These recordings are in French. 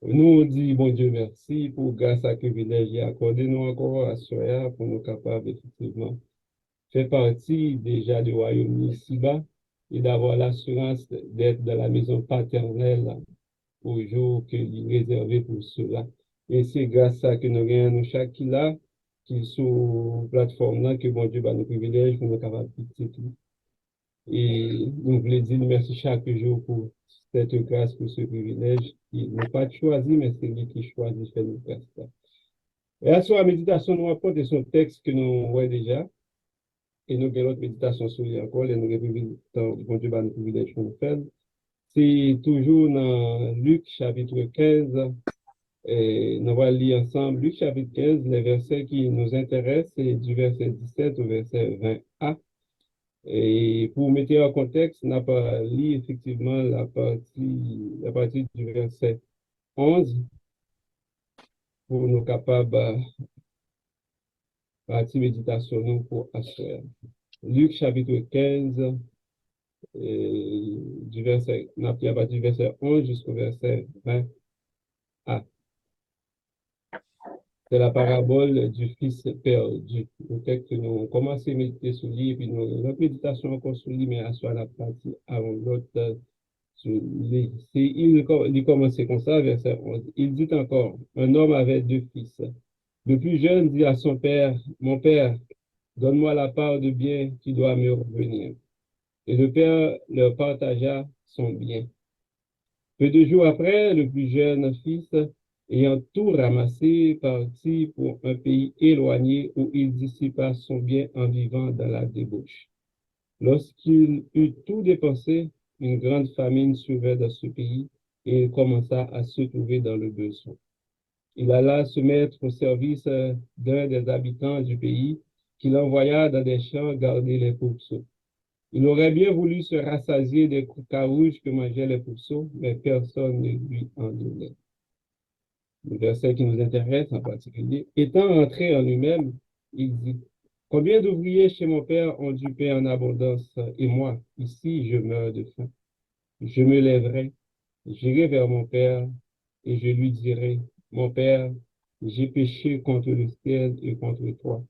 Nous dit, bon Dieu, merci pour grâce à privilège et accordé-nous encore à cela pour nous capables effectivement faire partie déjà du royaume ici-bas et d'avoir l'assurance d'être dans la maison paternelle au jour qu'il est réservé pour cela. Et c'est grâce à ça que nous gagnons chaque qui là, qui sur plateforme là, que bon Dieu va nous privilèges pour nous capables de participer. Et nous voulons dire merci chaque jour pour cette grâce, pour ce privilège. Il n'a pas choisi, mais c'est lui qui choisit de faire nous grâce. Et à la méditation, nous apportons son texte que nous voyons déjà. Et nous avons l'autre méditation sur lui encore, et nous avons bon Dieu va nous privilèges pour nous faire. C'est toujours dans Luc chapitre 15. Et nous allons lire ensemble Luc chapitre 15, les versets qui nous intéressent, c'est du verset 17 au verset 20a. Et pour mettre en contexte, on n'a pas lu effectivement la partie du verset 11 pour nous capables partie méditation nous pour assurer. Luc chapitre 15, on a pris à partir du verset 11 jusqu'au verset 20a. C'est la parabole du fils perdu. Peut-être que nous commençons à méditer sur lui, et puis notre méditation encore sur lui, mais à soit la partie avant l'autre. Il commençait comme ça, verset 11. Il dit encore, un homme avait deux fils. Le plus jeune dit à son père, mon père, donne-moi la part de bien qui doit me revenir. Et le père leur partagea son bien. Peu de jours après, le plus jeune fils, ayant tout ramassé, partit pour un pays éloigné où il dissipa son bien en vivant dans la débauche. Lorsqu'il eut tout dépensé, une grande famine survint dans ce pays et il commença à se trouver dans le besoin. Il alla se mettre au service d'un des habitants du pays qu'il envoya dans des champs garder les pourceaux. Il aurait bien voulu se rassasier des carouges que mangeaient les pourceaux, mais personne ne lui en donnait. Le verset qui nous intéresse en particulier, étant entré en lui-même, il dit, combien d'ouvriers chez mon père ont du pain en abondance, et moi, ici, je meurs de faim. Je me lèverai, j'irai vers mon père, et je lui dirai, mon père, j'ai péché contre le ciel et contre toi.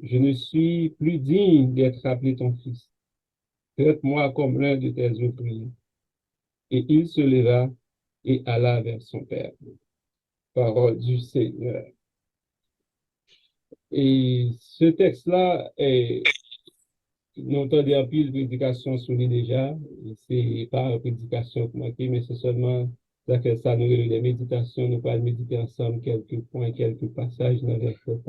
Je ne suis plus digne d'être appelé ton fils. Traite-moi comme l'un de tes ouvriers. Et il se leva et alla vers son père. Parole du Seigneur. Et ce texte-là nous entendons en pile prédication sur lui déjà. C'est pas une prédication manquée, mais c'est seulement ça que ça nous les méditations. Nous allons méditer ensemble quelques points, quelques passages dans les verset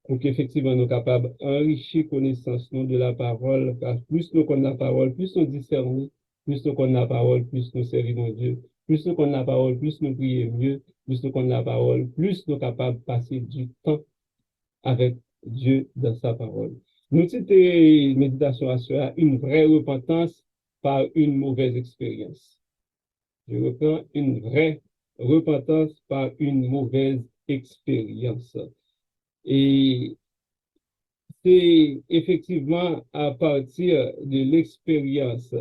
pour qu'effectivement nous sommes capables d'enrichir connaissance nous de la parole, car plus nous connaissons la parole, plus nous discernons, plus nous connaissons la parole, plus nous servons Dieu, plus nous connaissons la parole, plus nous prions mieux, plus nous connaissons la parole, plus nous sommes capables de passer du temps avec Dieu dans sa parole. Nous citons méditation à cela, une vraie repentance par une mauvaise expérience. Je reprends une vraie repentance par une mauvaise expérience. Et c'est effectivement à partir de l'expérience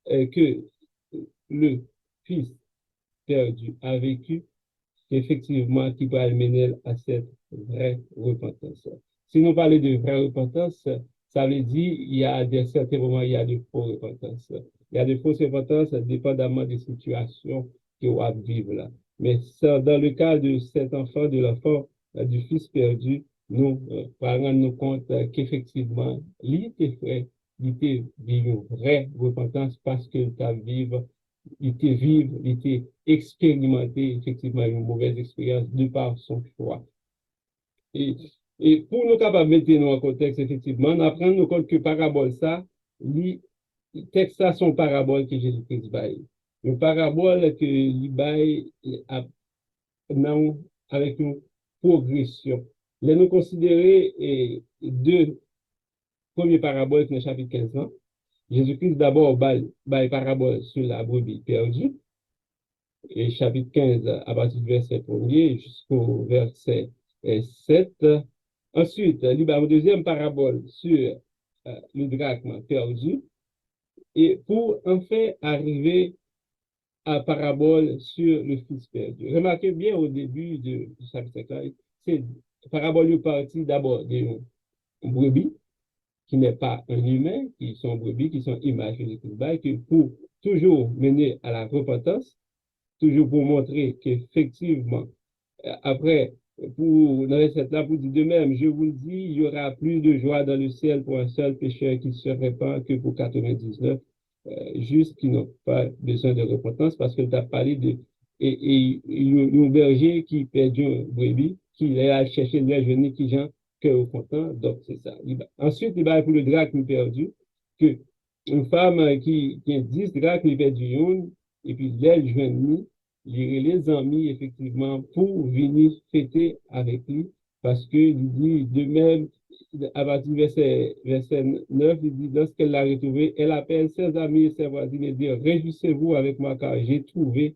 que le Fils perdu a vécu, effectivement, qui va mener à cette vraie repentance. Si nous parlons de vraie repentance, ça veut dire qu'il y a certains moments, il y a de fausses repentances. Il y a de fausses repentances dépendamment des situations qu'on va vivre là. Mais ça, dans le cas de cet enfant, de l'enfant, du fils perdu, nous rendre nous compte qu'effectivement, il était vrai, il était vivre une vraie repentance parce qu'il t'a vivre il était vivre, il était expérimenté effectivement une mauvaise expérience de par son choix. Et, et pour nous capables de mettre nous en contexte, effectivement, on apprend nous compte que parabole ça, les textes ça sont paraboles que Jésus-Christ baille. Une parabole que il baille avec une progression. Là, nous considérer deux premières paraboles dans le chapitre 15. Jésus-Christ d'abord baille parabole sur la brebis perdue. Et chapitre 15 à partir du verset 1er jusqu'au verset 7. Ensuite, il y a une deuxième parabole sur le drachme perdu. Et pour enfin arriver à parabole sur le fils perdu. Remarquez bien au début de chapitre 5, c'est parabole partie d'abord d'une brebis qui n'est pas un humain, qui sont brebis, qui sont images de Christ, qui pour toujours mener à la repentance, toujours pour montrer qu'effectivement, après, dans les sept là, pour dire de même, je vous le dis, il y aura plus de joie dans le ciel pour un seul pécheur qui se répand que pour 99 juste qui n'ont pas besoin de repentance parce que tu as parlé de un berger qui perd un brebis, qui est allé chercher les jeunes qui gens cœur content, donc c'est ça. Ensuite, il va pour le drachme perdu, que une femme qui a 10 drachmes, il perd du une, et puis l'aile jeune les amis, effectivement, pour venir fêter avec lui, parce qu'il dit de même, à partir du verset 9, il dit, lorsqu'elle l'a retrouvé, elle appelle ses amis et ses voisines et dit, réjouissez-vous avec moi, car j'ai trouvé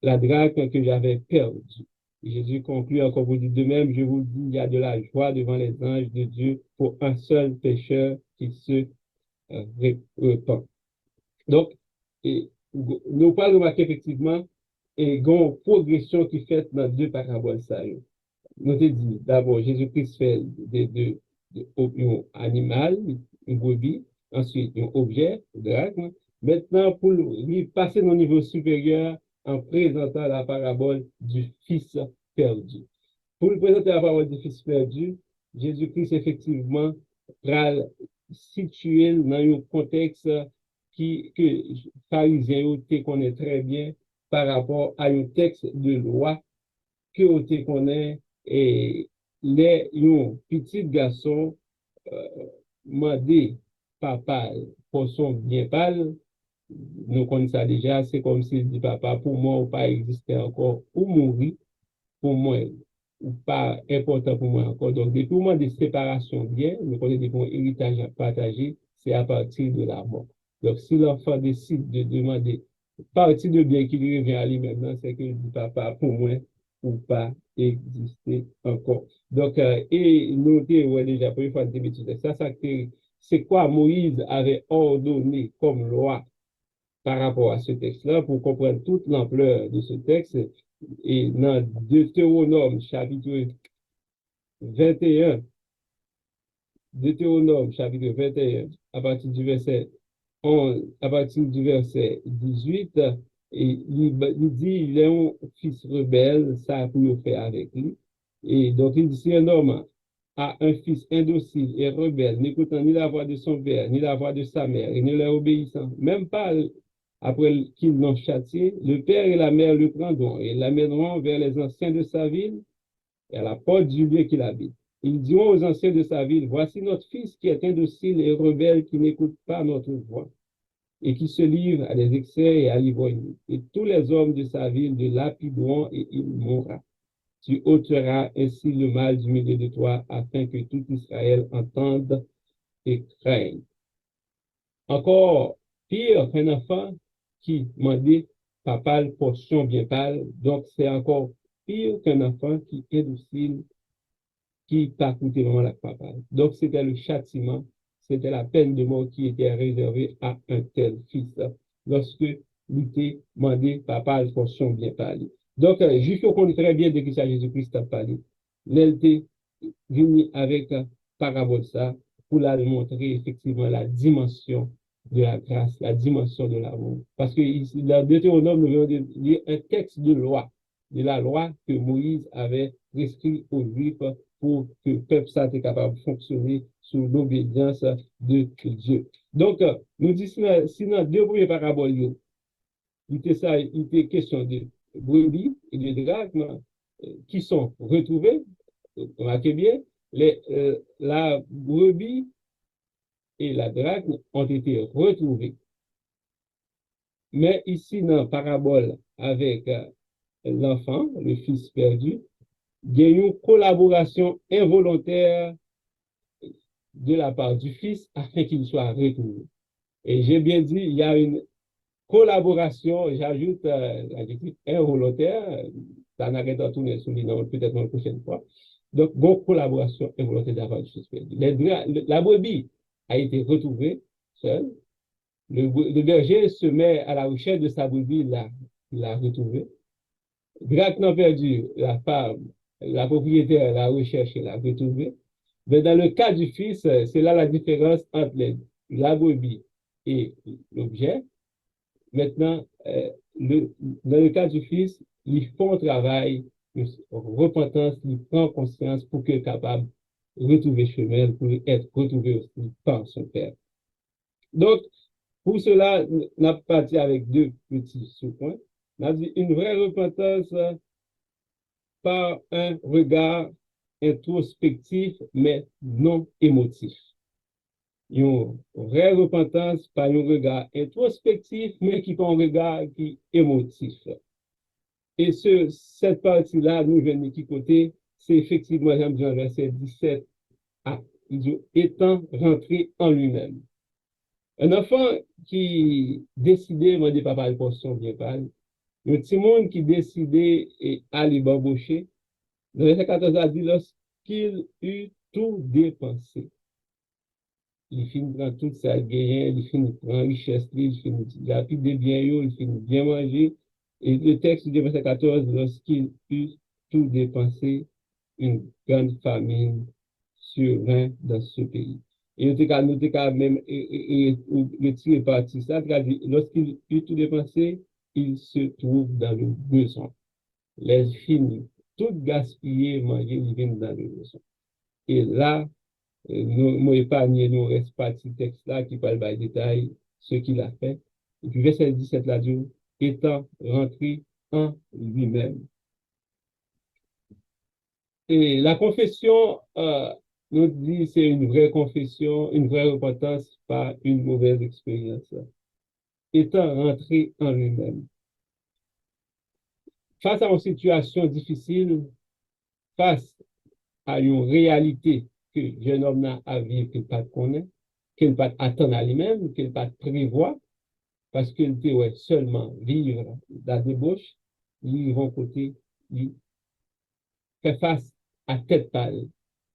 la drachme que j'avais perdue. Et Jésus conclut encore, vous dit, de même, je vous le dis, il y a de la joie devant les anges de Dieu pour un seul pécheur qui se repent. Donc, nous parlons remarquer effectivement et une progression qui fait dans deux paraboles. Ça, nous avons dit d'abord, Jésus-Christ fait un animal, une brebis, ensuite un objet, drachme. Maintenant, pour lui passer au niveau supérieur en présentant la parabole du Fils perdu. Pour lui présenter la parabole du Fils perdu, Jésus-Christ, effectivement, va situer dans un contexte que les pharisiens connaissent très bien par rapport à un texte de loi que on connaît et les petits garçons demandé papa pour son bien pâle, nous connaissons ça déjà, c'est comme s'il dit papa, pour moi, ou pas exister encore, ou mourir, pour moi, ou pas important pour moi encore. Donc, depuis le moment de séparation bien, nous connaissons des héritage à partager, c'est à partir de la mort. Donc, si l'enfant décide de demander partie de bien qui lui revient à lui maintenant, c'est que dit papa, pour moi, ou pas exister encore. Donc, et nous, ouais, déjà, pour une fois, ça, c'est quoi Moïse avait ordonné comme loi par rapport à ce texte-là pour comprendre toute l'ampleur de ce texte. Et dans Deutéronome, chapitre 21, Deutéronome, chapitre 21, à partir du verset 11, à partir du verset 18, et il dit, il est un fils rebelle, ça pour nous faire avec lui. Et donc, il dit, si un homme a un fils indocile et rebelle, n'écoutant ni la voix de son père, ni la voix de sa mère, et ne leur obéissant, même pas après qu'ils l'ont châtié, le père et la mère le prendront et l'amèneront vers les anciens de sa ville et à la porte du lieu qu'il habite. Ils diront aux anciens de sa ville, voici notre fils qui est indocile et rebelle, qui n'écoute pas notre voix et qui se livre à des excès et à l'ivrognerie. Et tous les hommes de sa ville le lapideront et il mourra. Tu ôteras ainsi le mal du milieu de toi, afin que tout Israël entende et craigne. Encore pire qu'un enfant qui m'a dit papa, portion bien pâle, donc c'est encore pire qu'un enfant qui est docile, qui t'a coûté vraiment la papa. Donc c'était le châtiment, c'était la peine de mort qui était réservée à un tel fils lorsque il était demandé papa, portion bien pâle. Donc, juste qu'on connaît très bien de qui ça Jésus-Christ a parlé, l'était venu avec parabole ça pour la montrer effectivement la dimension de la grâce, la dimension de l'amour. Parce que dans Deutéronome, nous avons un texte de la loi que Moïse avait prescrit aux Juifs pour que le peuple soit capable de fonctionner sous l'obéissance de Dieu. Donc, nous disons, sinon, deux premières paraboles, il était question de brebis et de drachmes qui sont retrouvés. Remarquez bien, la brebis et la drachme ont été retrouvés. Mais ici, dans la parabole avec l'enfant, le fils perdu, il y a une collaboration involontaire de la part du fils afin qu'il soit retrouvé. Et j'ai bien dit, il y a une collaboration, j'ajoute l'adjectif involontaire, ça n'arrête pas tourner sur l'île, peut-être une prochaine fois. Donc, bonne collaboration involontaire de la part du fils perdu. La brebis a été retrouvée seule, Le berger se met à la recherche de sa brebis, il l'a retrouvée. Grâce perdu, la femme, la propriétaire l'a recherché, l'a retrouvée. Mais dans le cas du fils, c'est là la différence entre la brebis et l'objet. Maintenant, dans le cas du fils, ils font un travail de repentance, il prend conscience pour qu'il soit capable de retrouver chemin, pour être retrouvé aussi par son père. Donc, pour cela, on a parti avec deux petits sous-points. On a dit une vraie repentance par un regard introspectif, mais non émotif. Une vraie repentance par un regard introspectif, mais qui prend un regard qui est émotif. Et cette partie-là, nous venons de qui côté, c'est effectivement, j'aime bien verset 17 à étant rentré en lui-même. Un enfant qui décidait, moi, de papa, le poisson bien parle, un petit monde qui décidait d'aller bamboucher, le verset 14 a dit, lorsqu'il eut tout dépensé, il finit prendre tout ça gagné, il finit prendre richesse, il finit rapide des biens, il finit bien manger. Et le texte du verset 14, lorsqu'il eut tout dépensé, une grande famine survint dans ce pays. Et nous avons même retiré partie ça, lorsqu'il eut tout dépensé, il se trouve dans le besoin. Les fini, tout gaspillé, manger, il vient dans le besoin. Et là, nous épargnons, nous reste parti texte là qui parle par détail ce qu'il a fait. Et puis verset 17 là dit, étant rentré en lui-même. Et la confession nous dit c'est une vraie confession, une vraie repentance, pas une mauvaise expérience. Étant rentré en lui-même. Face à une situation difficile, face à une réalité que le jeune homme n'a à vivre qu'il ne pas connaît, qu'il ne pas attendre à lui-même, qu'il ne pas prévoir, parce qu'il peut seulement vivre dans la débauche, ils vont côté, ils fait face à tête pâle,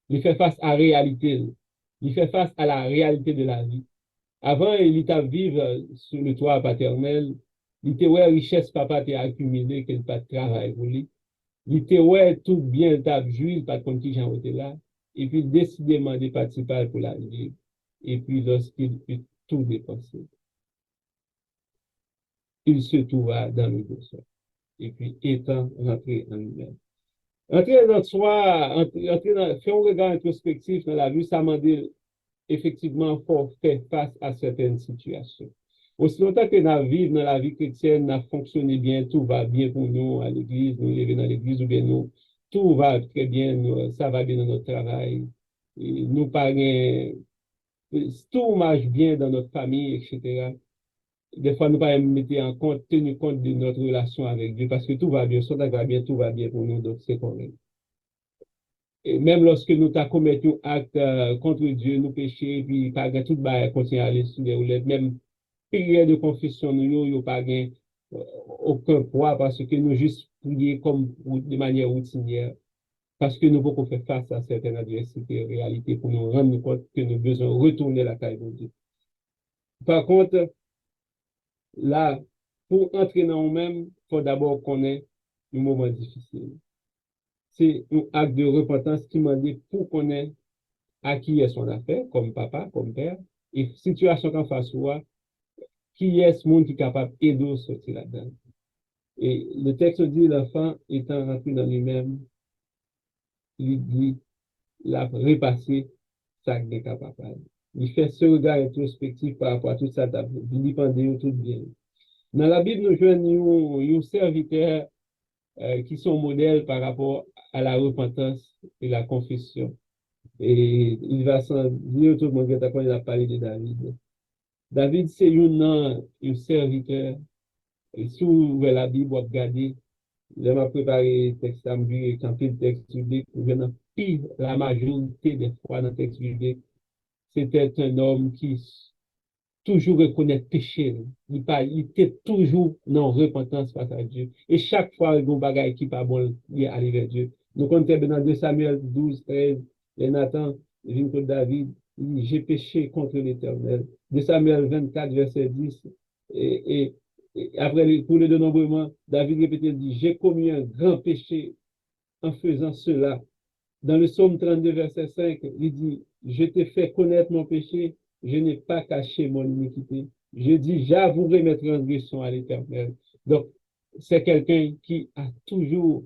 il fait face à la réalité, il fait face à la réalité de la vie. Avant, il était vivre sur le toit paternel, il était ouais richesse papa t'a accumulé, qu'il pas de travail pour lui. Il était ouais tout bien t'a joué, pas de compte qui j'en étais là, et puis décidément de participer pour la vie. Et puis lorsqu'il eut tout dépensé, il se trouva dans le besoin. Et puis étant rentré en lui-même. Entrer dans soi, faire un regard introspectif dans la vie, ça m'a dit effectivement pour faire face à certaines situations. Aussi longtemps que nous vivons dans la vie chrétienne, nous fonctionnons bien, tout va bien pour nous à l'église, nous lever dans l'église ou bien nous, tout va très bien, ça va bien dans notre travail, nous parlons, tout marche bien dans notre famille, etc. Des fois, nous ne mettre en compte, tenir compte de notre relation avec Dieu parce que tout va bien, ça va bien, tout va bien pour nous, donc c'est correct. Et même lorsque nous avons commis un acte contre Dieu, nous péchons, puis par exemple, tout va continuer à aller sur les roulettes, même prière de confession, nous n'avons pas aucun poids parce que nous juste prions comme de manière routinière, parce que nous pouvons faire face à certaines adversités, réalités, pour nous rendre compte que nous devons retourner la caille de Dieu. Par contre, là, pour entrer dans nous-mêmes, il faut d'abord connaître le moment difficile. C'est un acte de repentance qui m'a dit pour connaître à qui est son affaire, comme papa, comme père, et situation qu'en face soi, qui est ce monde qui est capable d'aider à sortir là-dedans. Et le texte dit, l'enfant étant rentré dans lui-même, il dit, il a repassé ça qu'il est capable. Il fait ce regard introspectif par rapport à tout ça, il dépend de tout bien. Dans la Bible, nous jouons un serviteur qui sont modèles par rapport à la repentance et la confession. Et il va s'en dire tout le monde quand il a parlé de David. David, c'est un serviteur. Et si vous ouvrez la Bible, vous regardez, je m'a préparé le texte à me quand le texte biblique, pire la majorité des fois dans le texte biblique, c'était un homme qui toujours reconnaît péché. Il était toujours dans repentance face à Dieu. Et chaque fois, il y a un bagage qui n'est pas bon, il est allé vers Dieu. Nous comptons dans 2 Samuel 12, 13, et Nathan, David, j'ai péché contre l'Éternel. De Samuel 24, verset 10. Et après, pour le dénombrement, David répétait, dit, j'ai commis un grand péché en faisant cela. Dans le psaume 32, verset 5, il dit, je t'ai fait connaître mon péché, je n'ai pas caché mon iniquité. Je dis, j'avouerai mes transgressions à l'Éternel. Donc, c'est quelqu'un qui a toujours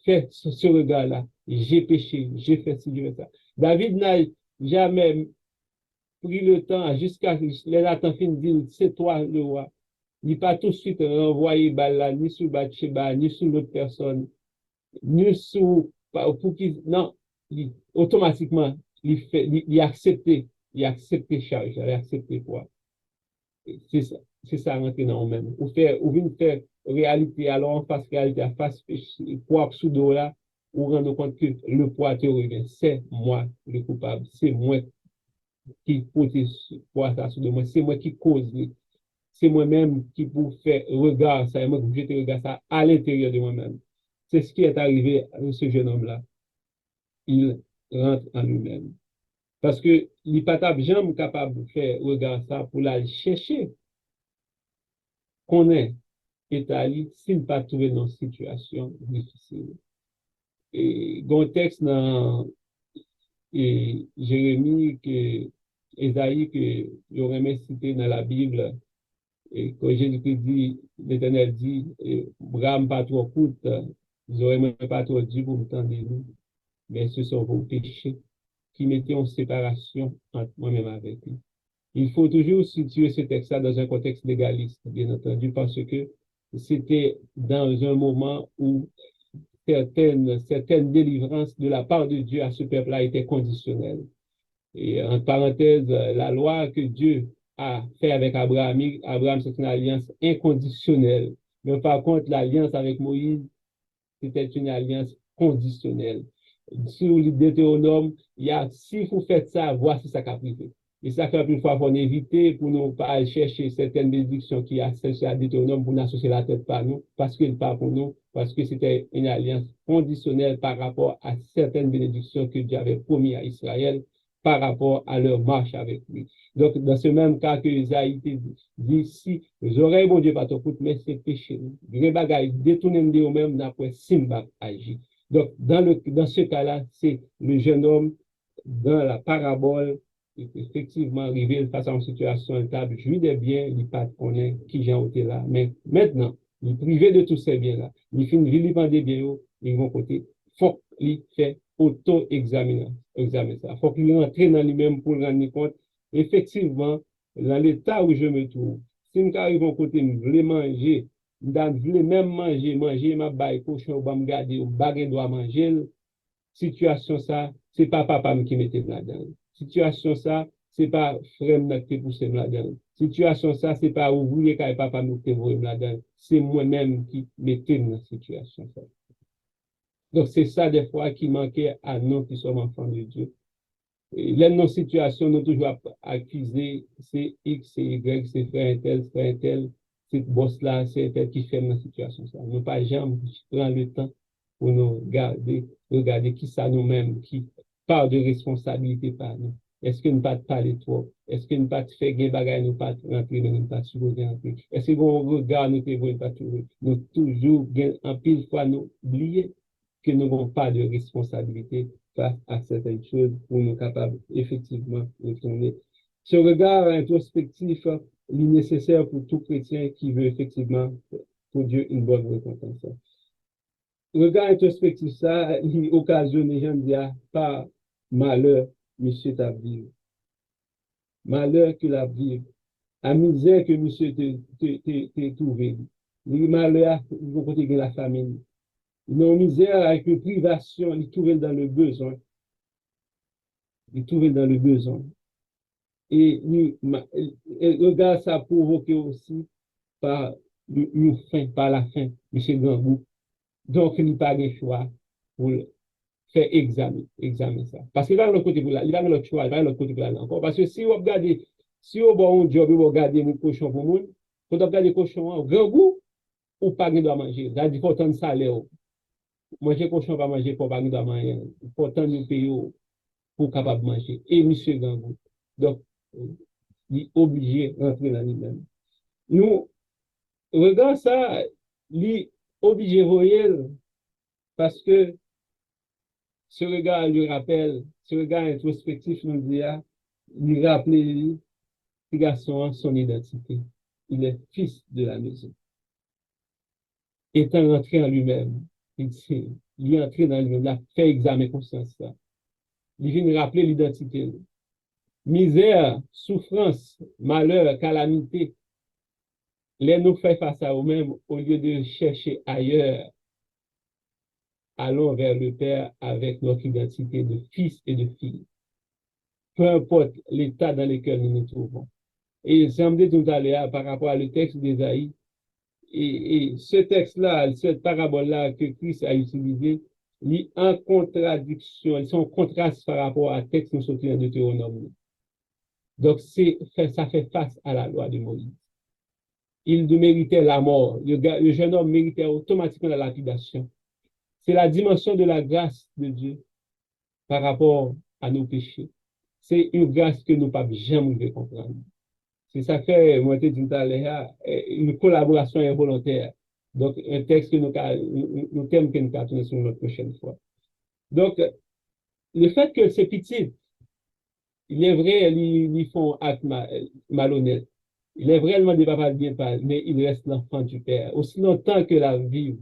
fait ce regard-là. J'ai péché, j'ai fait ci, j'ai fait ça. David n'a jamais pris le temps jusqu'à les attend fin de dire, c'est toi le roi. Il n'a pas tout de suite renvoyé Bala, ni sur Bathsheba, ni sur l'autre personne, ni sur, pour qu'il, non, automatiquement, il a accepté, charge, il a accepté quoi. C'est ça rentrer dans nous-mêmes. Ou vient faire réalité, alors on fasse réalité, à face poids sous dos là, ou rendre compte que le poids te revient. C'est moi le coupable, c'est moi qui porte poids ça sous de moi, c'est moi qui cause, c'est moi-même qui pour faire regard ça, et moi qui jeter regard ça à l'intérieur de moi-même. C'est ce qui est arrivé à ce jeune homme-là. Il rentre en lui-même. Parce que il n'est pas jamais capable de faire regard ça pour aller chercher qu'on est établi s'il pas trouvé dans une situation difficile. Et dans texte dans Jérémie, que Esaïe, que j'aurais cité dans la Bible, et quand Jésus-Christ dit, l'Éternel dit, brame pas trop courte, vous aurez même pas trop dit pour me tendre nous, mais ce sont vos péchés qui mettaient en séparation entre moi-même avec lui. Il faut toujours situer ce texte-là dans un contexte légaliste, bien entendu, parce que c'était dans un moment où certaines délivrances de la part de Dieu à ce peuple-là étaient conditionnelles. Et en parenthèse, la loi que Dieu a fait avec Abraham, c'est une alliance inconditionnelle. Mais par contre, l'alliance avec Moïse, c'était une alliance conditionnelle. Sur le Deutéronome, il y a, si vous faites ça, voici ça qu'a privé. Et ça fait une fois, il faut éviter pour ne pas chercher certaines bénédictions qui associées à Deutéronome pour n'associer la tête par nous, parce qu'il part pour nous, parce que c'était une alliance conditionnelle par rapport à certaines bénédictions que Dieu avait promis à Israël par rapport à leur marche avec lui. Donc, dans ce même cas que Isaïe dit, si j'aurais mon Dieu pas ton mais c'est péché. Les bagailles détourner de eux-mêmes d'après Simba agit. Donc, dans ce cas-là, c'est le jeune homme dans la parabole qui est effectivement arrivé face à une situation instable, jouit des biens, il pas connaît qui j'ai été là. Mais maintenant, il est privé de tous ces biens-là. Il finit de vivre des biens, ils vont côté. Faut qu'il fait auto-examiner ça. Faut qu'il rentre dans lui-même pour rendre compte, effectivement, dans l'état où je me trouve. Si je arrive à côté, je voulais manger, je voulais même manger, ma baille, cochon, je me garder, je dois manger. Situation ça, c'est pas papa qui mettait là-dedans. Situation ça, c'est pas frère qui poussé là-dedans. Situation ça, c'est pas ouvrier qui papa nous qui là-dedans. C'est moi-même qui mettais dans la situation ça. Donc c'est ça des fois qui manquait à nous qui sommes enfants de Dieu. Là, nos situations, nous toujours accusés, c'est X, c'est Y, c'est frère un tel, c'est boss-là, c'est tel qui fait la situation. Ça. Nous pas jamais prendre le temps pour nous regarder qui ça nous-mêmes, qui part de responsabilité par nous. Est-ce que nous pas parler trop? Est-ce que nous pas faire des bagages, nous pas rentrer, nous pas supposer rentrer? Est-ce que nous regardons, nous pas toujours, nous toujours, en pile fois, nous oublier que nous n'avons pas de responsabilité face à certaines choses pour nous capables effectivement de tourner. Ce regard introspectif est nécessaire pour tout chrétien qui veut effectivement pour Dieu une bonne récompense. Le regard introspectif, ça, il occasionne les gens de dire pas malheur, monsieur t'a vivre. Malheur que la vivre. La misère que monsieur t'a trouvé. Le malheur, il faut côté de la famille. Nos misères avec une privation, il trouve dans le besoin. Il trouve dans le besoin. Et regarde ça provoqué aussi par une faim, par la faim, M. Gangou. Donc, il n'y a pas de choix pour faire examiner ça. Parce qu'il va de l'autre côté pour là, il va de l'autre choix, il va de l'autre côté pour là encore. Parce que si vous regardez, si vous avez un job, vous regardez mon cochon pour vous, vous regardez le cochon en grand goût, ou pas de manger. Ça dit, il faut tant de salaire. Manger cochon, pas manger pour pas de manger. Il faut tant de payer. pour capable manger. Et monsieur Gangou. Donc, il est obligé de rentrer dans lui-même. Nous, regarde ça, il est obligé de voyer parce que ce regard lui rappelle, ce regard introspectif nous dit, lui rappelle, ce garçon, son identité. Il est fils de la maison. Étant rentré en lui-même, il est entré dans lui-même, il a fait examen conscience. Il vient rappeler l'identité. Misère, souffrance, malheur, calamité, les nous fait face à eux-mêmes au lieu de chercher ailleurs. Allons vers le Père avec notre identité de fils et de fille. Peu importe l'état dans lequel nous nous trouvons. Et j'aimerais tout à l'heure par rapport à le texte d'Ésaïe, et ce texte-là, cette parabole-là que Christ a utilisé, il est en contradiction, ils sont en contraste par rapport à texte nous sorti en Deutéronome. Donc, ça fait face à la loi de Moïse. Il méritait la mort. Le jeune homme méritait automatiquement la lapidation. C'est la dimension de la grâce de Dieu par rapport à nos péchés. C'est une grâce que nous ne pouvons jamais comprendre. C'est ça que moi, je dis tout à l'heure, une collaboration involontaire. Donc, un texte que nous thèmes que nous allons tourner sur notre prochaine fois. Donc, le fait que ces petits, il est vrai, ils font acte malhonnête. Il est vraiment des papas bien pas, mais il reste l'enfant du Père. Aussi longtemps que la vie,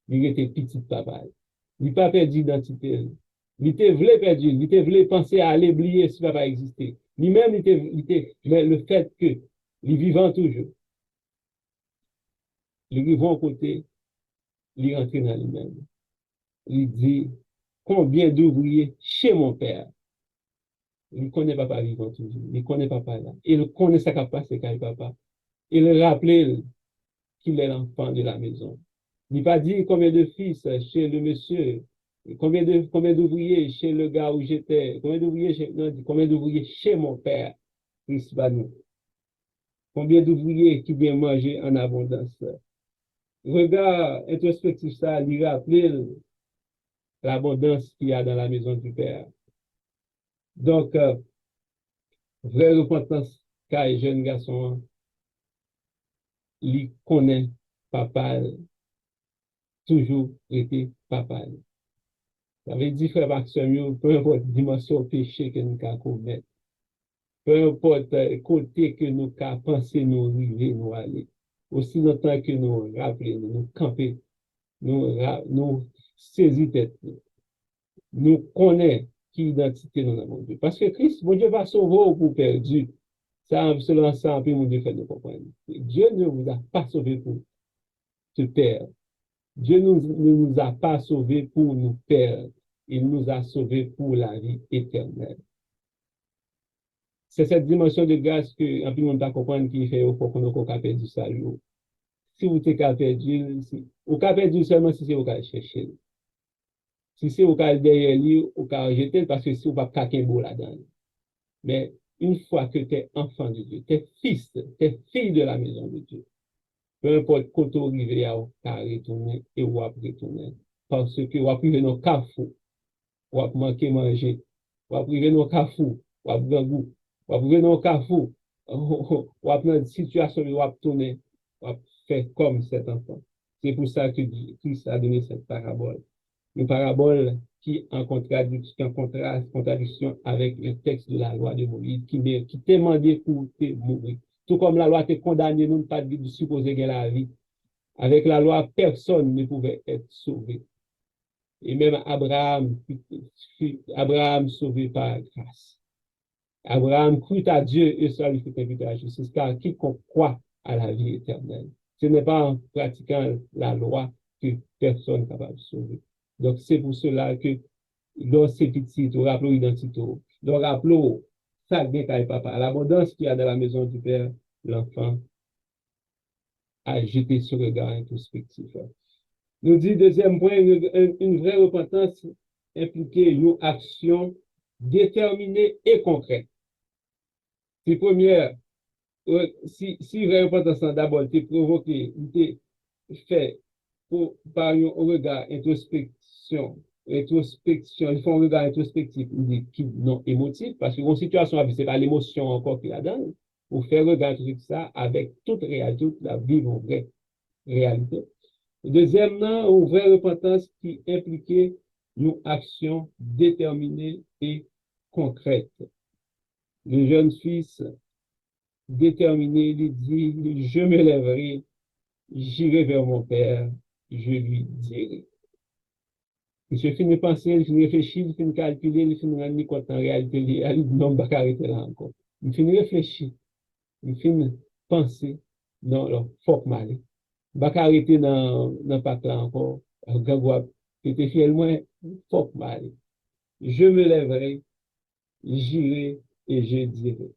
il était petit papa. Il n'a pas perdu d'identité. Il était voulu perdu. Il était voulu penser à aller oublier si papa existait. Lui-même, mais le fait que, il vivant toujours, il vivant côté, il rentre dans lui-même. Il dit, combien d'ouvriers chez mon Père. Il ne connaît pas vivant toujours. Il ne connaît pas là. Il connaît sa capacité quand papa. Il rappelle qu'il est l'enfant de la maison. Il n'a pas dit combien de fils chez le monsieur, combien d'ouvriers chez le gars où j'étais, combien d'ouvriers chez mon père, Christ va nous. Combien d'ouvriers qui viennent manger en abondance. Regard introspectif, ça lui rappelle l'abondance qu'il y a dans la maison du Père. Donc, vraie repentance, car jeune garçon, il connaît papa, toujours été papa. Ça veut dire, frère Maxime, peu importe la dimension péché que nous avons commettre, peu importe côté que nous avons pensé nous arriver, nous aller, aussi longtemps que nous rappelons, nous camper, nous saisir tête, nous connaissons qui identité nous avons Dieu. Parce que Christ, mon Dieu, va sauver au pour perdu. Ça, selon ça, puis mon Dieu fait nous comprendre. Dieu ne vous a pas sauvé pour se perdre. Dieu ne nous a pas sauvés pour nous perdre. Il nous a sauvés pour la vie éternelle. C'est cette dimension de grâce que, en plus, on doit comprendre qu'il fait au fond qu'on a perdu salut. Si vous êtes perdu, vous avez perdu seulement si c'est vous qui chercher. Si c'est vous qui derrière lui, vous avez rejeté parce que si vous n'avez pas quelqu'un beau là-dedans. Mais une fois que tu es enfant de Dieu, tu es fils, tu es fille de la maison de Dieu, peu importe quand tu arrives à retourner et où retourner. Parce que vous arrivez dans le carrefour, vous manquer manger, vous arrivez dans le carrefour, vous avez goût, vous arrivez dans le carrefour, vous avez une situation où vous tourner, vous faire comme cet enfant. C'est pour ça que Christ a donné cette parabole. Une parabole qui est en contradiction avec le texte de la loi de Moïse, qui t'a demandé pour te mourir. Tout comme la loi t'a condamné, nous ne pas de supposer que la vie. Avec la loi, personne ne pouvait être sauvé. Et même Abraham sauvé par grâce. Abraham crut à Dieu et ça lui fait inviter à la justice, car quiconque croit à la vie éternelle. Ce n'est pas en pratiquant la loi que personne n'est capable de sauver. Donc, c'est pour cela que, dans ces petits, nous rappelons l'identité, nous rappelons ça bien qu'à papa, l'abondance qu'il y a dans la maison du Père, l'enfant a jeté ce regard introspectif. Nous dit, deuxième point, une vraie repentance impliquée une action déterminée et concrète. C'est première, si vraie repentance d'abord t'est provoquée, t'est fait par un regard introspection introspection, ils font un regard introspectif qui non émotif, parce qu'une situation, c'est pas l'émotion encore qui la donne, pour faire regarder ça avec toute réalité, toute la vivre en vraie réalité. Deuxièmement, une vraie repentance qui impliquait une action déterminée et concrète. Le jeune fils déterminé, il dit, je me lèverai, j'irai vers mon père, je lui dirai. Monsieur finit penser, il finit réfléchir, il finit calculer, il finit rendre compte en réalité, il non, pas arrêter là encore. Il finit réfléchir, il finit penser, non, non, faut que m'aller. Pas arrêter dans pas là encore. Gagouab, c'était fier moins, faut que m'aller. Je me lèverai, j'irai et je dirai.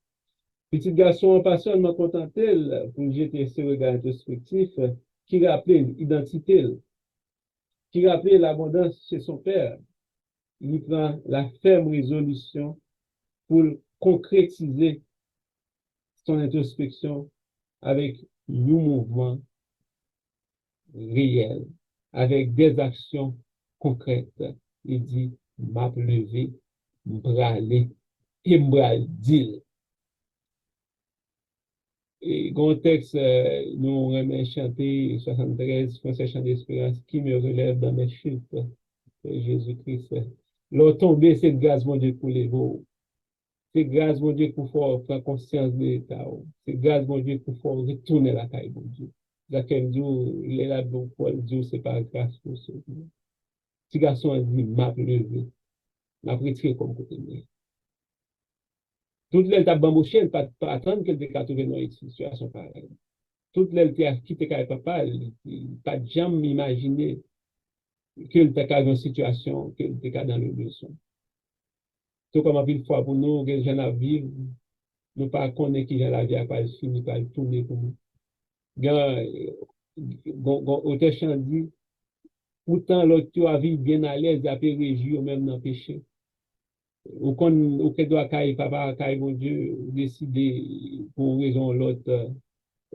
Petit garçon, pas seulement contenté pour jeter ce regard introspectif qui rappelait l'identité, qui rappelait l'abondance chez son père. Il prend la ferme résolution pour concrétiser son introspection avec un mouvement réel, avec des actions concrètes. Il dit, m'a levé, m'braler et m'bral Et grand texte, nous remet chanter 73, Français chant d'espérance, qui me relève dans mes chutes, Jésus-Christ. Leur tomber, c'est grâce, mon Dieu, pour les veaux. C'est grâce, mon Dieu, pour faire prendre conscience de l'État. C'est grâce, mon Dieu, pour faire retourner la caille, mon Dieu. Laquelle Dieu, il est là, donc, pour Dieu, c'est pas grâce pour ce. Petit garçon a dit, m'a levé, m'a retiré comme côté. Toute l'étape bambouchée, pas attendre qu'elle décate dans une situation pareille. Toute l'étape qui était avec papa, pas jamais imaginer qu'il était dans une situation, qu'il était dans le leçon. Tout comme une fois pour nous, les gens à vivre, nous pas connaître qui la vie a pas fini, pas tourner pour nous. Auteur dit, pourtant l'autre a vie bien à l'aise, a pu régir même dans le péché. Ou qu'on doit cailler papa, cailler mon Dieu, décider pour raison l'autre,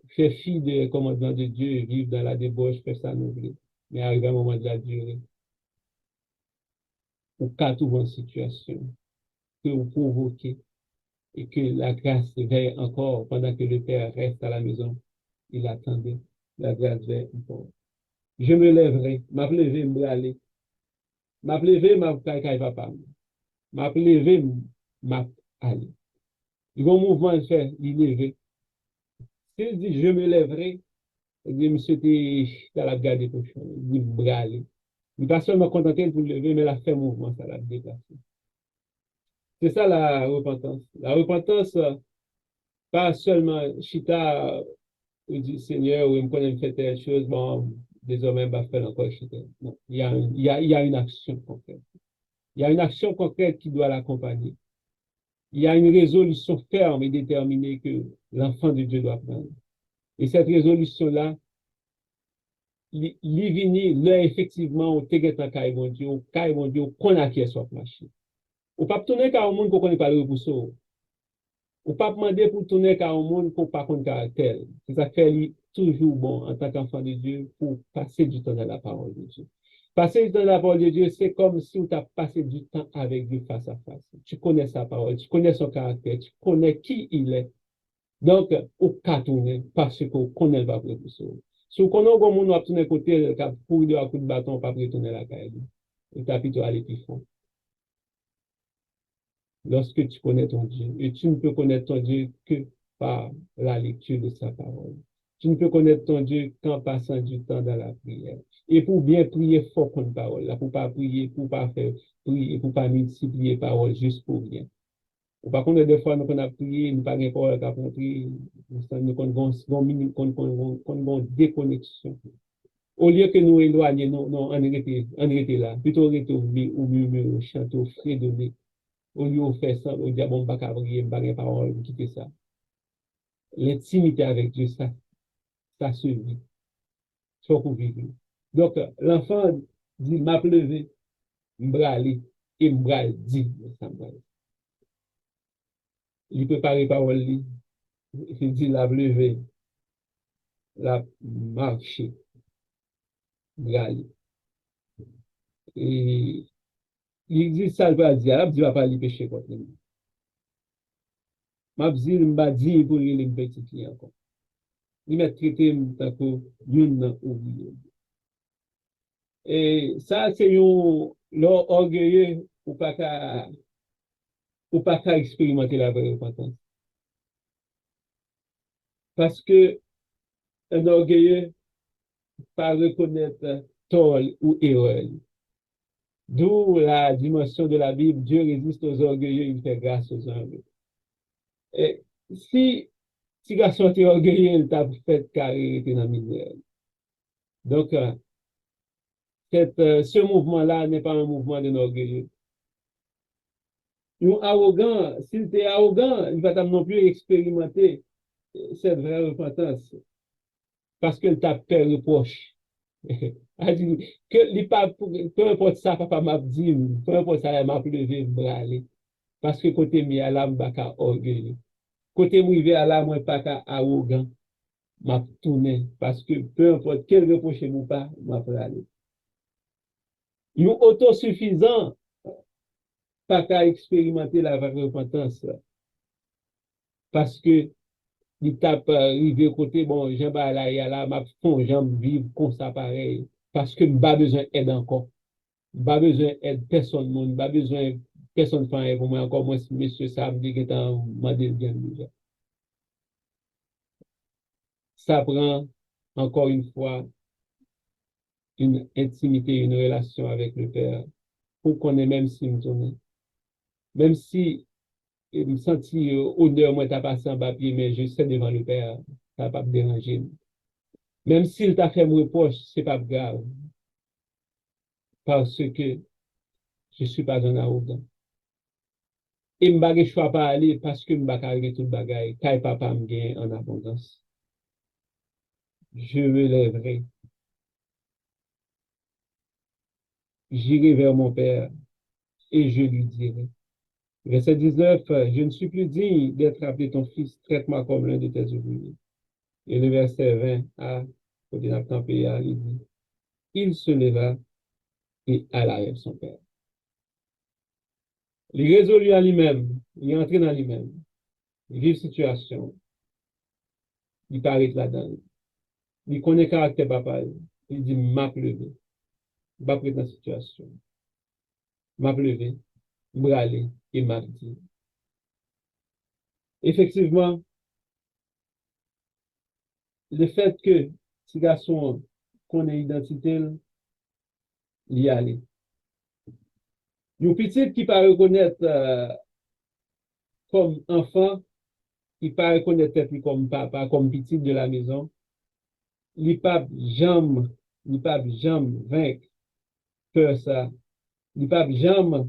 faire fi des commandements de Dieu et vivre dans la débauche, personne n'oublie. Mais arrivé à un moment de la durée, ou qu'à trouver une situation que vous provoquez et que la grâce veille encore pendant que le Père reste à la maison, il attendait, la grâce veille encore. Je me lèverai, m'a levé, m'aller. M'a levé, m'a caille papa. M'a levé, m'a aller. Il y a un mouvement de faire, il levé. S'il dit je me lèverai, il dit monsieur, t'es dans la garde pour il dit m'aller. Il n'est pas seulement contenté pour le lever, mais la fait mouvement, ça l'a déplacé. C'est ça la repentance. La repentance, pas seulement chita, ou dit Seigneur, ou il me connaît faire telle chose, bon, désormais, il va faire encore chita. Non, il y a une action concrète. Il y a une action concrète qui doit l'accompagner. Il y a une résolution ferme et déterminée que l'enfant de Dieu doit prendre. Et cette résolution-là, l'ivini, là, effectivement, au tegetan kai bon Dieu, qu'on a qui est soit marché. Ou pas tourner car au monde qu'on connaît pas le repousseau. Ou pas demander pour tourner car au monde qu'on pas connaît caractère. C'est ça fait toujours bon en tant qu'enfant de Dieu pour passer du temps dans la parole de Dieu. Passer du temps dans la parole de Dieu, c'est comme si tu as passé du temps avec Dieu face à face. Tu connais sa parole, tu connais son caractère, tu connais qui il est. Donc, au cas tourner parce qu'on connaît pas le repousseau. Si on connaît un monde, on va tourner côté, pour de coup de bâton, pas retourner la caille. Et t'as plutôt aller plus fond. Lorsque tu connais ton Dieu, et tu ne peux connaître ton Dieu que par la lecture de sa parole. Tu ne peux connaître ton Dieu qu'en passant du temps dans la prière. Et pour bien prier, il faut prendre parole. Là, pour pas prier, pour pas faire prier, pour pas multiplier parole juste pour rien. Ou par contre, des fois, nous avons prié, nous n'avons pas parole qu'à prier, nous avons une déconnexion. Au lieu que nous éloignions, on était là. Plutôt, on était au murmure, au chanter, au fredonner. Au lieu de faire ça, on dit, bon, pas qu'à prier, pas de parole, quitter ça. L'intimité avec Dieu, ça se vit. Soit pour vivre. Donc, l'enfant dit, m'a levé, m'brali, et m'bral dit, il prépare les paroles, il dit, la levé, la marché, brali. Et il dit ça, il va dire, il va pas lui pécher contre lui. M'a dit, il m'a dit pour lui, il petit client encore. Il m'a traité tant que une ouvrier. Et ça, c'est un orgueilleux ou pas qu'à expérimenter la vraie repentance. Parce que un orgueilleux pas reconnaître tort ou erreur. D'où la dimension de la Bible, Dieu résiste aux orgueilleux, il fait grâce aux humbles. Et si garçon était orgueilleux, il t'a fait carré, il était dans la misère. Donc, ce mouvement-là n'est pas un mouvement d'un orgueilleux. Un arrogant, s'il était arrogant, il va non plus expérimenter cette vraie repentance parce qu'il t'a fait reproche. A dit que peu importe ça, papa m'a dit, peu importe ça, m'a levé bras. Parce que côté mi à la m'baka orgueilleux. Côté m'rivé à la moi pas ka arrogant, m'a tourné parce que peu importe quel reproche ou pas, m'a aller. Yon autosuffisant pas qu'à expérimenter la vraie repentance parce que il tape arrivé côté bon j'en bas là y a là m'a fond jambe vivre comme ça pareil parce que m'pas besoin d'aide encore. Pas besoin d'aide personne monde, pas besoin personne faire pour moi encore moi si monsieur ça me dit que t'as demandé bien déjà. Ça prend encore une fois une intimité, une relation avec le Père pour qu'on ait même si me tourne. Même si je me senti honneur, moi, t'as passé en papier, mais je sais devant le Père, ça va pas me déranger. Même s'il t'a fait me reproche, c'est pas grave, parce que je suis pas un arrogant. Et je ne choix pas aller parce que je ne vais tout le bagage, car papa me gagne en abondance. Je me lèverai, j'irai vers mon Père et je lui dirai. Verset 19, je ne suis plus digne d'être appelé ton fils, traite-moi comme l'un de tes ouvriers. Et le verset 20, côté il dit, il se leva et alla avec son père. Il résolut à lui-même, il est entré dans lui-même, il vit situation, il paraît là-dedans, il connaît le caractère papa, il dit, m'a levé, m'a pris dans la situation, m'a levé, m'a allé et m'a dit. Effectivement, le fait que ce garçon connaît l'identité, il y allait. Une petite qui peut reconnaître comme enfant, qui peut reconnaître comme papa, comme petite de la maison, il pas jamais, il pas jamais vaincre peur ça. Il pas jamais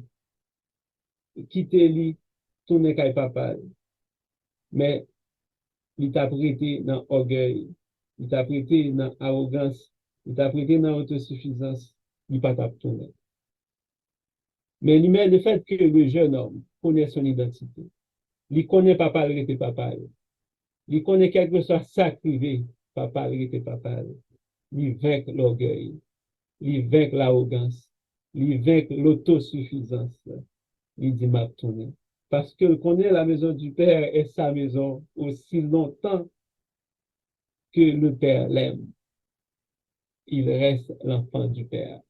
quitter lui, tourner avec papa. Mais il t'a prêté dans orgueil, il t'a prêté dans arrogance, il t'a prêté dans autosuffisance, il pas t'a tourner. Mais lui-même, le fait que le jeune homme connaît son identité, il connaît papa, il était papa. Il connaît quelque chose sacrifié, papa, il était papa. Il vainc l'orgueil, il vainc l'arrogance, il vainc l'autosuffisance. Il dit m'a tourné. Parce qu'il connaît la maison du Père et sa maison aussi longtemps que le Père l'aime. Il reste l'enfant du Père.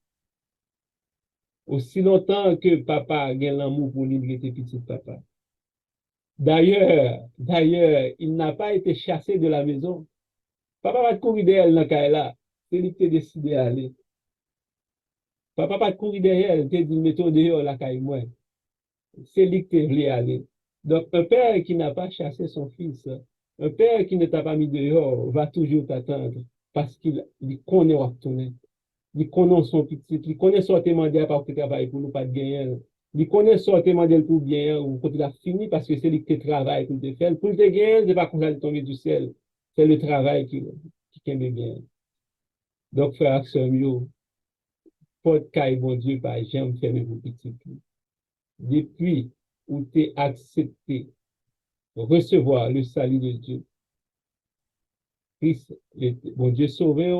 Aussi longtemps que papa a l'amour pour lui, il était petit papa. D'ailleurs, il n'a pas été chassé de la maison. Papa va courir derrière dans là. C'est lui qui a décidé d'aller. Papa va courir derrière, il te dit, mettons dehors la caille moi. C'est lui qui voulait aller. Donc, un père qui n'a pas chassé son fils, un père qui ne t'a pas mis dehors, va toujours t'attendre parce qu'il connaît où retourner. Il connaît son petit, il connaît son témoignage parce qu'il travaille pour nous pas de gagner. Il connaît son témoignage pour bien ou quand il a fini parce que c'est lui qui travaille pour te faire. Pour te gagner, c'est pas comme ça de tomber du ciel. C'est le travail qui aime bien. Donc, frère Axel, porte caille, bon Dieu, pas jamais fermer vos petits. Depuis où tu es accepté recevoir le salut de Dieu, Christ, bon Dieu sauvé,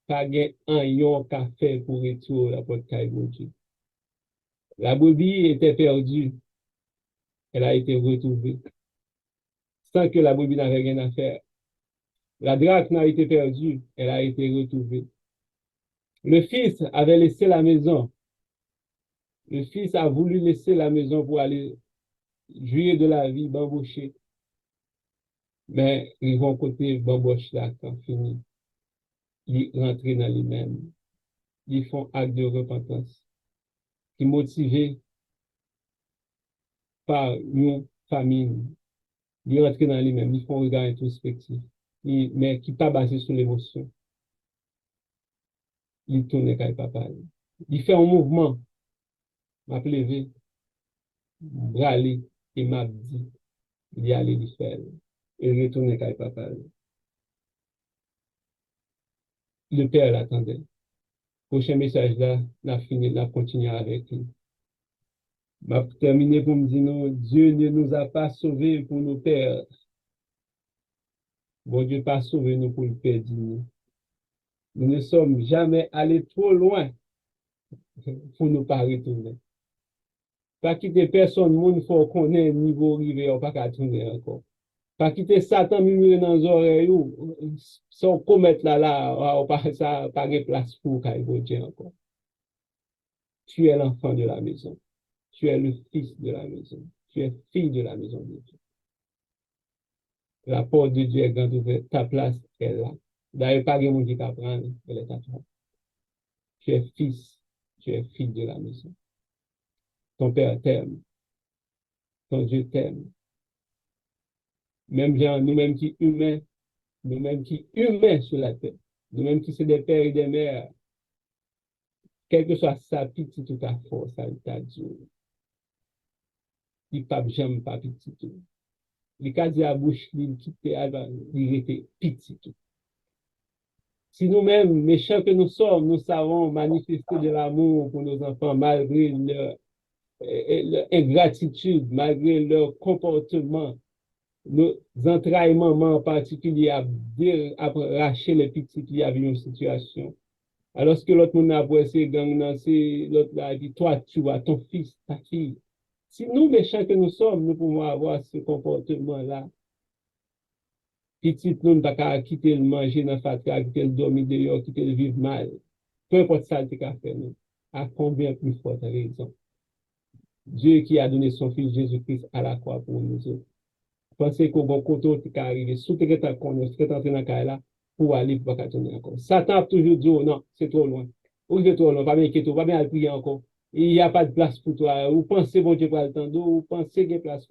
pas un yon qu'a fait pour retour la porte caille, bon Dieu. La brebis était perdue, elle a été retrouvée, sans que la brebis n'avait rien à faire. La drachme n'a été perdue, elle a été retrouvée. Le fils avait laissé la maison. Le fils a voulu laisser la maison pour aller jouir de la vie, bambocher. Mais ils vont côté bamboche là, quand fini. Ils rentrent dans lui-même. Ils font acte de repentance. Qui motivés par une famille. Ils rentrent dans lui-même. Ils font un regard introspectif. Mais qui pas basé sur l'émotion. Ils tournent quand papa. Ils font un mouvement. M'a levé, bralé et m'a dit. Il y allait le faire. Et retourner quand papa. Le père l'attendait. Prochain message là, n'a fini, n'a continué avec lui. M'a terminé pour me dire non, Dieu ne nous a pas sauvés pour nos pères. Bon Dieu pas sauvé nous pour le perdre. Nous ne sommes jamais allés trop loin pour nous pas retourner. Pas quitter personne, monde faut qu'on ait niveau arrivé, on pas qu'à tourner encore. Pas quitter Satan murmurer dans les oreilles, sans commettre là, ça, pas de place pour qu'il Dieu encore. Tu es l'enfant de la maison. Tu es le fils de la maison. Tu es fille de la maison de Dieu. La porte de Dieu est grande ouverte. Ta place est là. D'ailleurs, pas de monde qui t'apprend, elle est à toi. Tu es fils, tu es fille de la maison. Ton père t'aime. Ton Dieu t'aime. Même gens, nous-mêmes qui humains, nous-mêmes qui humains sur la terre, nous-mêmes qui sommes des pères et des mères, quelle que soit sa petite ou ta force, ta Dieu, il ne peut jamais pas petit tout. Il a dit à bouche, il était petit tout. Si nous-mêmes, méchants que nous sommes, nous savons manifester de l'amour pour nos enfants malgré leur ingratitude, malgré leur comportement, nos entraillements en particulier à arracher les petits qui avaient une situation. Alors que l'autre monde a bossé, gang, l'autre a dit, toi, tu vois, ton fils, ta fille. Si nous, méchants que nous sommes, nous pouvons avoir ce comportement-là. Petit, nous ne pouvons pas quitter le manger dans la fatra, quitter le dormir dehors, quitter le vivre mal. Peu importe ça, tu as fait, nous. À combien plus forte raison. Dieu qui a donné son fils Jésus-Christ à la croix pour nous autres. Pensez qu'au bon côté, tu as arrivé, sous tes temps qu'on est entré dans la là, pour aller pour pas tourner encore. Satan a toujours dit, oh non, c'est trop loin. Ou c'est trop loin, pas bien inquiéter, pas bien prier encore. Il n'y a pas de place pour toi. Ou pensez, bon Dieu, pas le temps d'eau, ou pensez qu'il y a place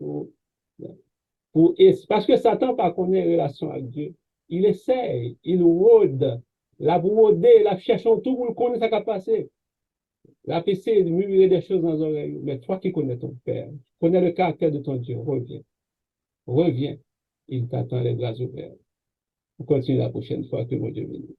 parce que Satan pas connaît relation avec Dieu. Il essaie, il rôde, la rôder, la cherche en tout pour le connaître ça qui a passé. La essaie de murmurer des choses dans les oreilles. Mais toi qui connais ton Père, connais le caractère de ton Dieu, reviens. Reviens. Il t'attend les bras ouverts. On continue la prochaine fois que mon Dieu bénisse.